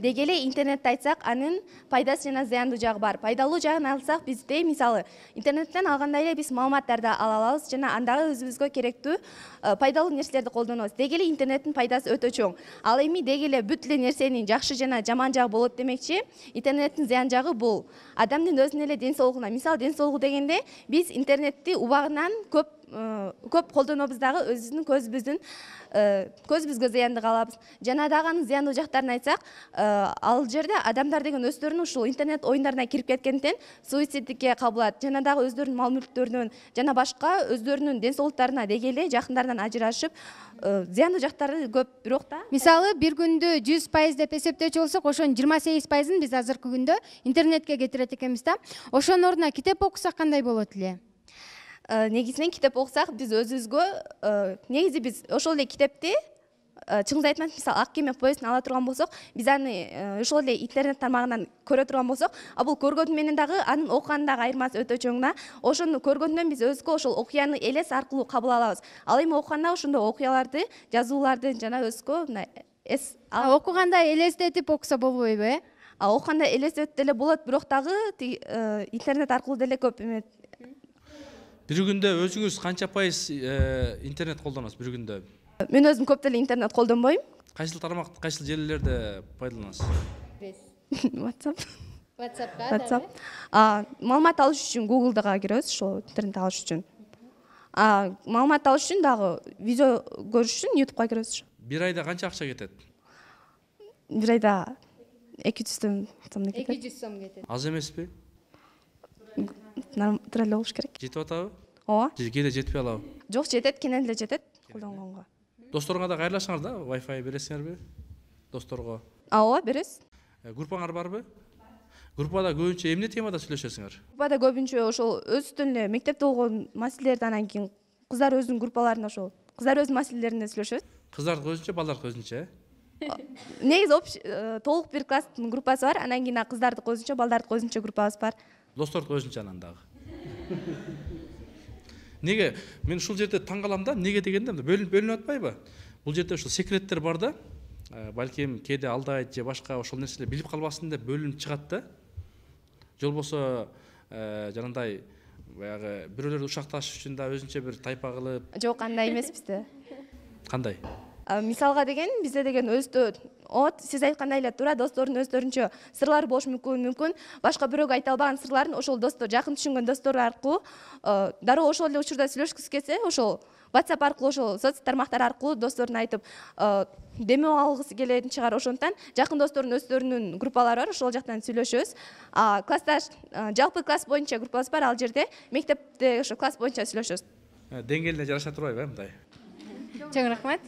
Деги эле интернетти айтсак, анын пайдасы жана зыяндуу жагы бар. Пайдалуу жагын алсак, бизде мисалы интернеттен алгандай эле биз маалыматтарды ала алабыз жана андагы өзүбүзгө керектүү пайдалуу нерселерди колдонобуз. Деги эле интернеттин пайдасы өтө чоң. Ал эми деги эле бүт эле нерсенин жакшы жана жаман жагы болот демекчи, интернеттин зыян жагы бул адамдын өзүнүн эле ден соолугуна. Мисалы ден соолугу дегенде биз интернетти убагынан көп колдонобуз дагы өзүбүздүн көзүбүзгө зыянды калабыз. Жана дагы анын зыяндуу жактарын айтсак, ал жерде адамдар деген өздөрүнүн ушул интернет оюндарына кирип кеткенден суицидке кабылат. Жана дагы өздөрүнүн мал мүлктөрүнөн жана башка өздөрүнүн ден соолуктарына деги эле жакындарынан ажырашып, зыяндуу жактары көп. Бирок да мисалы бир күндө 100% деп эсептечү болсок, ошонун 28%-ын биз азыркы күндө интернетке кетирет экенбиз да. Ошонун ордуна китеп окусак кандай болот эле? Негизинен китеп окусак, биз өзүбүзгө негизи биз ошол эле китепти чыңды айтмак, мисалы Ак кеме повестин ала турган болсок, биз аны ошол эле интернет тармагынан көрө турган болсок, бул көргөнү менен дагы анын окугандын дагы айырмасы өтө чоң да. Ошону көргөндөн биз өзгө ошол окуяны элес аркылуу кабыл алабыз. Ал эми окуганда ошондой окуяларды, жазууларды жана өзгө окуганда элестетип окуса болбойбу, э? Окуганда элестетип деле болот, бирок дагы интернет аркылуу деле көп Бир күндө өзүңүз канча пайыз интернет колдоносуз бир күндө? Мен өзүм көп деле интернет колдонбойм. Кайсыл тармакты, кайсыл желилерди пайдаланасыз? WhatsApp. Маалымат алыш үчүн Google'га киребиз, ошол интернет алыш үчүн. Маалымат алыш үчүн дагы видео көрүш үчүн YouTube'га киребиз. Бир айда канча акча кетет? Бир айда 200 сом кетет. 200 сом кетет. Аз эмеспи? Туура эле болуш керек. Жетип атабы? Ооба. Кээде жетпей алабы? Жок, жетет, кенен эле жетет колдонгонго. Досторуңа да кайрыласыңар да, Wi-Fi бересиңерби? Досторго. Ооба, беребиз. Группаңар барбы? Группада көбүнчө эмне темада сүйлөшөсүңөр? Группада көбүнчө ошол өзүнүн эле мектепте болгон маселелерди, анан кийин кыздар өзүнүн группаларында ошол кыздар өзүнүн маселелерине сүйлөшөбүз. Кыздардыкы өзүнчө, балдардыкы өзүнчө, Негизи толук бир класстын группасы бар, анан кийин кыздардыкы өзүнчө, балдардыкы өзүнчө группабыз бар. Достордукы өзүнчө анан дагы. Неге? Мен ушул жерде таң калам да, неге дегенде бөлүнүп атпайбы? Бул жерде ушул секреттер бар да. Балким кээде алдайт же башка ошол нерселер билип калбасын деп бөлүнүп чыгат да. Жол болсо жанагындай баягы бирөөлөрдү ушакташ үчүн да өзүнчө бир тайпа кылып. Жок, андай эмес бизде. Кандай? Мисалга деген бизде деген сиз айткандай эле туура достордун өздөрүнчө сырлары болушу мүмкүн. Башка бирөөгө айта албаган сырларын ошол достор, жакын түшүнгөн достор аркылуу дароо ошол эле учурда сүйлөшкүсү келсе, ошол WhatsApp аркылуу, ошол соц тармактар аркылуу досторуна айтып демөө алгысы келетін чыгар. Ошондон жакын достордун өздөрүнүн группалары бар, ошол жактан сүйлөшөбүз. Классташ жалпы класс боюнча группабыз бар, ал жерде мектепте ошо класс боюнча сүйлөшөбүз. Деңгээлине жараша турбайбы, мындай? Чоң рахмат.